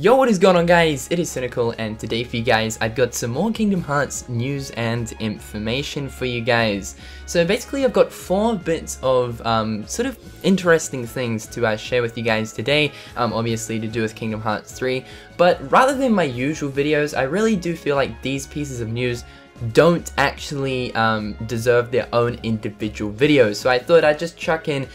Yo, what is going on, guys? It is Cynnnical, and today for you guys I've got some more Kingdom Hearts news and information for you guys. So basically I've got 4 bits of sort of interesting things to share with you guys today, obviously to do with Kingdom Hearts 3, but rather than my usual videos, I really do feel like these pieces of news don't actually deserve their own individual videos. So I thought I'd just chuck in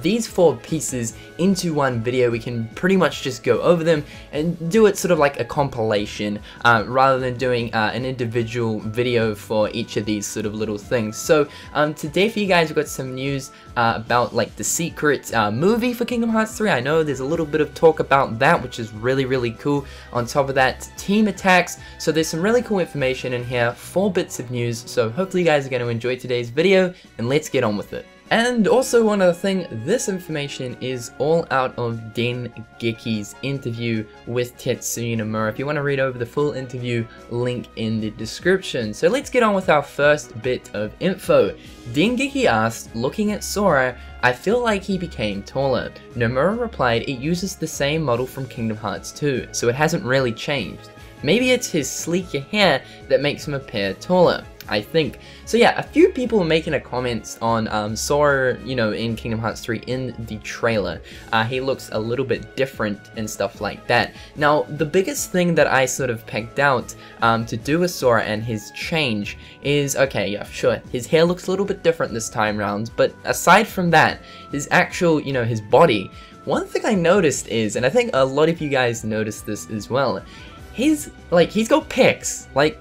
these 4 pieces into one video. We can pretty much just go over them and do it sort of like a compilation rather than doing an individual video for each of these sort of little things. So today for you guys we've got some news about like the secret movie for Kingdom Hearts 3. I know there's a little bit of talk about that, which is really cool. On top of that, team attacks. So there's some really cool information in here, 4 bits of news, so hopefully you guys are going to enjoy today's video, and let's get on with it. And also one other thing, this information is all out of Dengeki's interview with Tetsuya Nomura. If you want to read over the full interview, link in the description. So let's get on with our first bit of info. Dengeki asked, looking at Sora, I feel like he became taller. Nomura replied, it uses the same model from Kingdom Hearts 2, so it hasn't really changed. Maybe it's his sleeker hair that makes him appear taller, I think. So yeah, a few people were making a comments on Sora, you know, in Kingdom Hearts 3 in the trailer. He looks a little bit different and stuff like that. Now, the biggest thing that I sort of pegged out to do with Sora and his change is, okay, yeah, sure, his hair looks a little bit different this time round, but aside from that, his actual, you know, his body, one thing I noticed is, and I think a lot of you guys noticed this as well, he's got pecs. Like,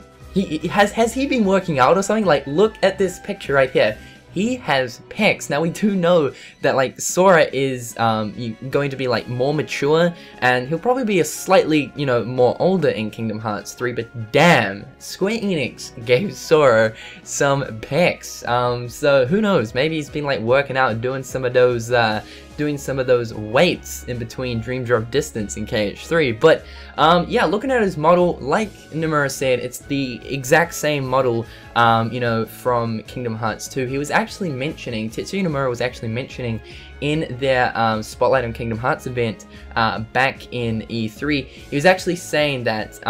has he been working out or something? Like, look at this picture right here. He has pecs. Now we do know that like Sora is going to be like more mature, and he'll probably be a slightly, you know, more older in Kingdom Hearts 3, but damn, Square Enix gave Sora some pecs. So who knows, maybe he's been like working out and doing some of those weights in between Dream Drop Distance in KH3. But yeah, looking at his model, like Nomura said, it's the exact same model, you know, from Kingdom Hearts 2. He was actually mentioning, Tetsuya Nomura was actually mentioning in their Spotlight on Kingdom Hearts event back in E3, he was actually saying that,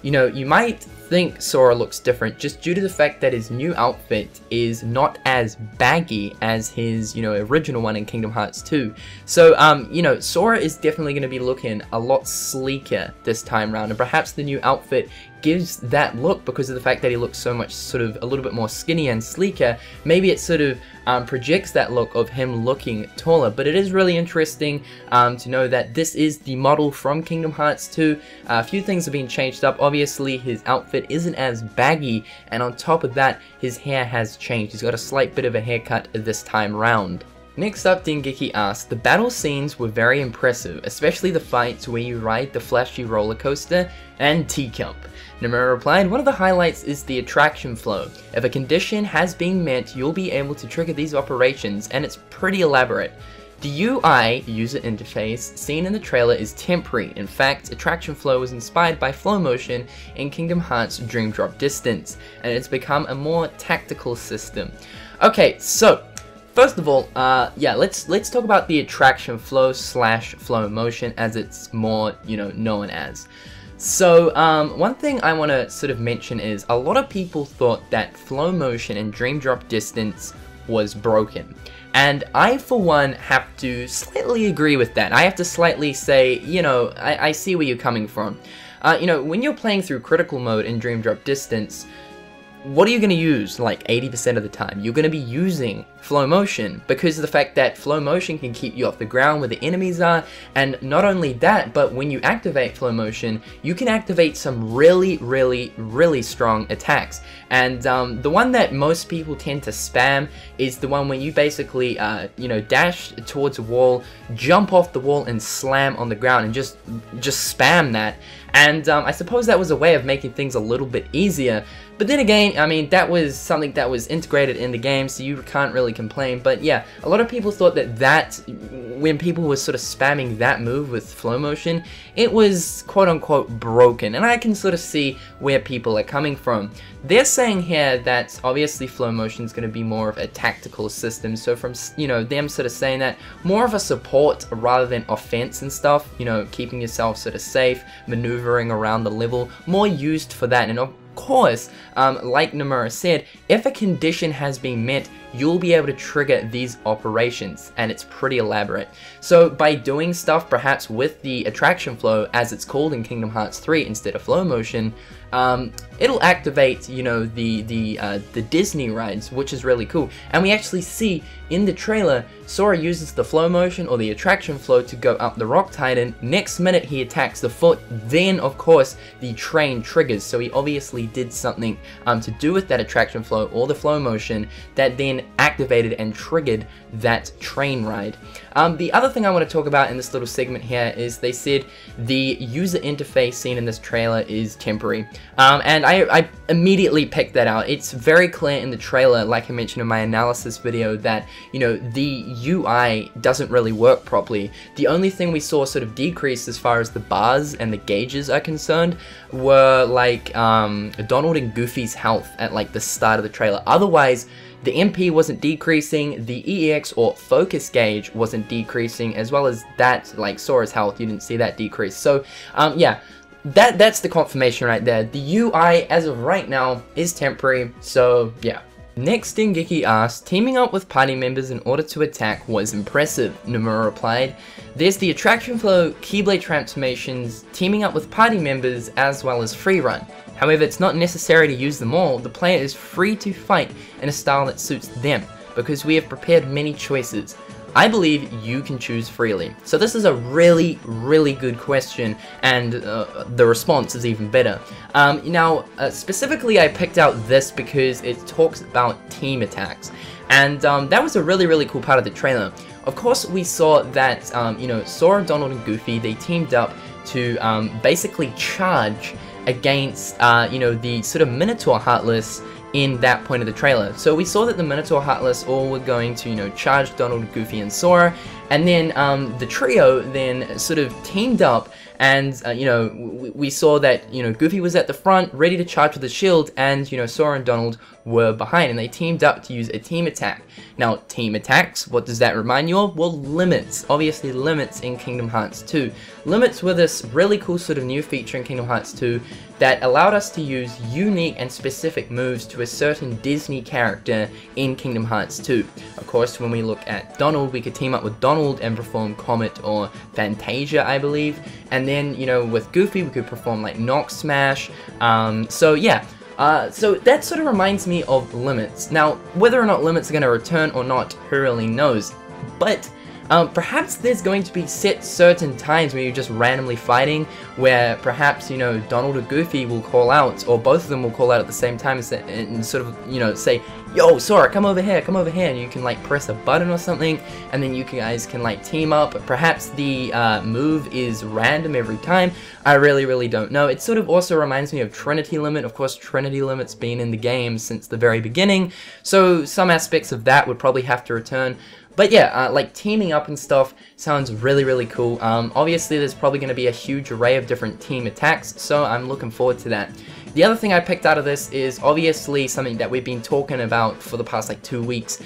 you know, you might think Sora looks different just due to the fact that his new outfit is not as baggy as his, you know, original one in Kingdom Hearts 2. So, you know, Sora is definitely going to be looking a lot sleeker this time around, and perhaps the new outfit gives that look because of the fact that he looks so much sort of a little bit more skinny and sleeker. Maybe it sort of projects that look of him looking taller, but it is really interesting to know that this is the model from Kingdom Hearts 2. A few things have been changed up. Obviously his outfit isn't as baggy, and on top of that his hair has changed. He's got a slight bit of a haircut this time round. Next up, Dengeki asked, the battle scenes were very impressive, especially the fights where you ride the flashy roller coaster and Teacup. Nomura replied, one of the highlights is the attraction flow. If a condition has been met, you'll be able to trigger these operations, and it's pretty elaborate. The UI, user interface, seen in the trailer is temporary. In fact, attraction flow was inspired by flow motion in Kingdom Hearts Dream Drop Distance, and it's become a more tactical system. Okay, so first of all, yeah, let's talk about the attraction flow / flow motion as it's more, you know, known as. So, one thing I want to sort of mention is a lot of people thought that flow motion in Dream Drop Distance was broken. And I, for one, have to slightly agree with that. I have to slightly say, you know, I see where you're coming from. You know, when you're playing through critical mode in Dream Drop Distance, what are you going to use like 80% of the time? You're going to be using flow motion because of the fact that flow motion can keep you off the ground where the enemies are, and not only that, but when you activate flow motion, you can activate some really strong attacks. And the one that most people tend to spam is the one where you basically, you know, dash towards a wall, jump off the wall and slam on the ground and just spam that. And I suppose that was a way of making things a little bit easier. But then again, I mean, that was something that was integrated in the game, so you can't really complain. But yeah, a lot of people thought that when people were sort of spamming that move with flow motion, it was quote-unquote broken. And I can sort of see where people are coming from. They're saying here that obviously flow motion is going to be more of a tactical system. So from, you know, them sort of saying that more of a support rather than offense and stuff, you know, keeping yourself sort of safe, maneuvering around the level, more used for that. And of course, like Nomura said, if a condition has been met, you'll be able to trigger these operations, and it's pretty elaborate. So by doing stuff perhaps with the attraction flow, as it's called in Kingdom Hearts 3 instead of flow motion, it'll activate, you know, the Disney rides, which is really cool. And we actually see in the trailer, Sora uses the flow motion or the attraction flow to go up the Rock Titan. Next minute he attacks the foot, then of course the train triggers. So he obviously did something to do with that attraction flow or the flow motion that then activated and triggered that train ride. The other thing I want to talk about in this little segment here is they said the user interface seen in this trailer is temporary. And I immediately picked that out. It's very clear in the trailer, like I mentioned in my analysis video, that, you know, the UI doesn't really work properly. The only thing we saw sort of decrease as far as the bars and the gauges are concerned were like Donald and Goofy's health at like the start of the trailer. Otherwise, the MP wasn't decreasing, the EX or focus gauge wasn't decreasing, as well as that, like Sora's health, you didn't see that decrease. So, yeah, that's the confirmation right there. The UI, as of right now, is temporary, so yeah. Next, Dengeki asked, teaming up with party members in order to attack was impressive, Nomura replied. There's the attraction flow, Keyblade transformations, teaming up with party members, as well as free run. However, it's not necessary to use them all. The player is free to fight in a style that suits them, because we have prepared many choices. I believe you can choose freely. So this is a really, really good question, and the response is even better. Specifically I picked out this because it talks about team attacks, and that was a really, really cool part of the trailer. Of course, we saw that, you know, Sora, Donald, and Goofy, they teamed up to basically charge against, you know, the sort of Minotaur Heartless in that point of the trailer. So we saw that the Minotaur Heartless all were going to, you know, charge Donald, Goofy, and Sora, and then the trio then sort of teamed up, and you know, we saw that, you know, Goofy was at the front ready to charge with the shield, and, you know, Sora and Donald were behind, and they teamed up to use a team attack. Now, team attacks, what does that remind you of? Well, limits. Obviously, limits in Kingdom Hearts 2. Limits were this really cool sort of new feature in Kingdom Hearts 2 that allowed us to use unique and specific moves to a certain Disney character in Kingdom Hearts 2. Of course, when we look at Donald, we could team up with Donald and perform Comet or Fantasia, I believe. And then, you know, with Goofy, we could perform like Knock Smash. So yeah. So that sort of reminds me of Limits. Now, whether or not Limits are going to return or not, who really knows? But perhaps there's going to be certain times where you're just randomly fighting, where perhaps, you know, Donald or Goofy will call out, or both of them will call out at the same time and sort of, you know, say, yo, Sora, come over here, and you can like press a button or something, and then you guys can like team up. Perhaps the move is random every time. I really, really don't know. It sort of also reminds me of Trinity Limit. Of course, Trinity Limit's been in the game since the very beginning, so some aspects of that would probably have to return. But yeah, like teaming up and stuff sounds really, really cool. Obviously, there's probably going to be a huge array of different team attacks, so I'm looking forward to that. The other thing I picked out of this is obviously something that we've been talking about for the past like 2 weeks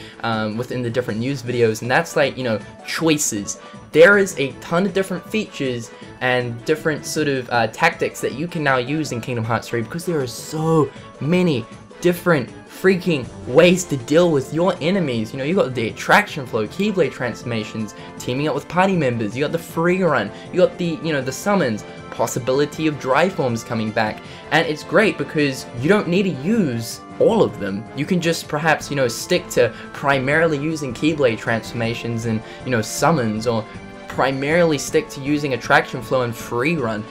within the different news videos, and that's like, you know, choices. There is a ton of different features and different sort of tactics that you can now use in Kingdom Hearts 3 because there are so many different freaking ways to deal with your enemies. You know, you got the attraction flow, Keyblade transformations, teaming up with party members, you got the free run, you got the, you know, the summons, possibility of dry forms coming back, and it's great because you don't need to use all of them. You can just perhaps, you know, stick to primarily using Keyblade transformations and, you know, summons, or primarily stick to using attraction flow and free run.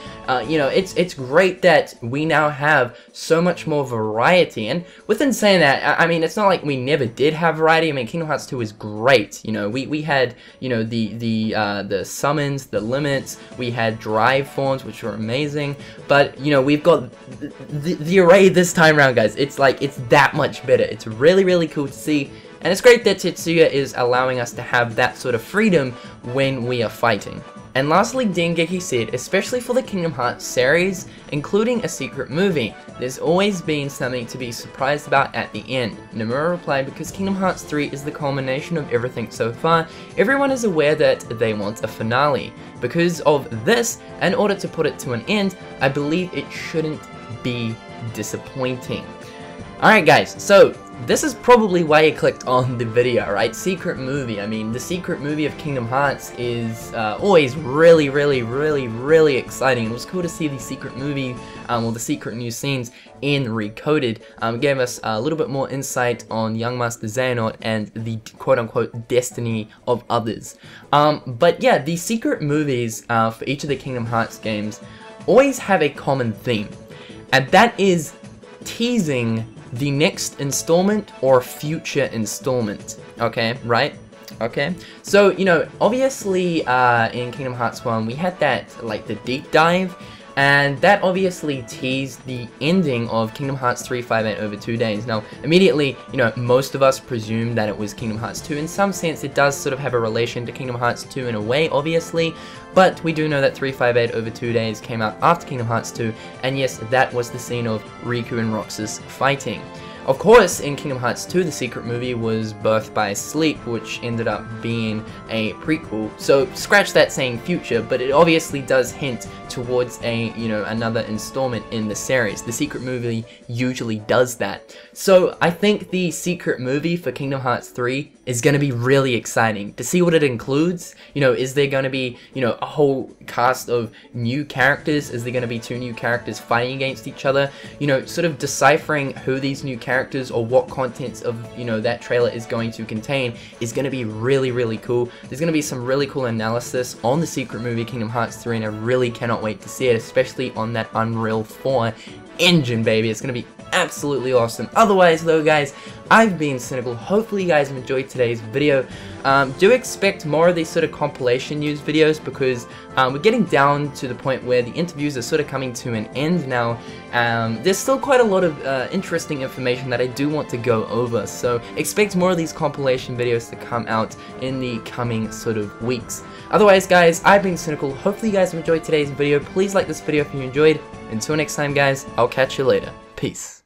You know, it's great that we now have so much more variety. And within saying that, I mean, it's not like we never did have variety. I mean, Kingdom Hearts 2 is great. You know, we had, you know, the summons, the limits, we had drive forms, which were amazing. But, you know, we've got the array this time around, guys. It's like, it's that much better. It's really, really cool to see. And it's great that Tetsuya is allowing us to have that sort of freedom when we are fighting. And lastly, Dengeki said, especially for the Kingdom Hearts series, including a secret movie, there's always been something to be surprised about at the end. Nomura replied, because Kingdom Hearts 3 is the culmination of everything so far, everyone is aware that they want a finale. Because of this, in order to put it to an end, I believe it shouldn't be disappointing. Alright guys, so this is probably why you clicked on the video, right? Secret movie. I mean, the secret movie of Kingdom Hearts is always really, really, really, really exciting. It was cool to see the secret movie, or the secret new scenes in Recoded. It gave us a little bit more insight on Young Master Xehanort and the quote-unquote destiny of others. But yeah, the secret movies for each of the Kingdom Hearts games always have a common theme, and that is teasing the next installment or future installment. Okay, right? Okay, so, you know, obviously in Kingdom Hearts 1 we had that, like, the deep dive, and that obviously teased the ending of Kingdom Hearts 358 over 2 days. Now, immediately, you know, most of us presumed that it was Kingdom Hearts 2. In some sense, it does sort of have a relation to Kingdom Hearts 2 in a way, obviously, but we do know that 358 over 2 days came out after Kingdom Hearts 2, and yes, that was the scene of Riku and Roxas fighting. Of course, in Kingdom Hearts 2, the secret movie was Birth by Sleep, which ended up being a prequel. So scratch that saying future, but it obviously does hint towards a, you know, another installment in the series. The secret movie usually does that. So I think the secret movie for Kingdom Hearts 3 is going to be really exciting to see what it includes. You know, is there going to be, you know, a whole cast of new characters? Is there going to be 2 new characters fighting against each other? You know, sort of deciphering who these new characters or what contents of, you know, that trailer is going to contain is going to be really, really cool. There's going to be some really cool analysis on the secret movie Kingdom Hearts 3, and I really cannot wait to see it, especially on that Unreal 4 engine, baby. It's going to be absolutely awesome. Otherwise though, guys, I've been Cynnnical. Hopefully you guys have enjoyed today's video. Do expect more of these sort of compilation news videos, because we're getting down to the point where the interviews are sort of coming to an end now. There's still quite a lot of interesting information that I do want to go over, so expect more of these compilation videos to come out in the coming sort of weeks. Otherwise guys, I've been Cynnnical. Hopefully you guys have enjoyed today's video. Please like this video if you enjoyed. Until next time guys, I'll catch you later. Peace.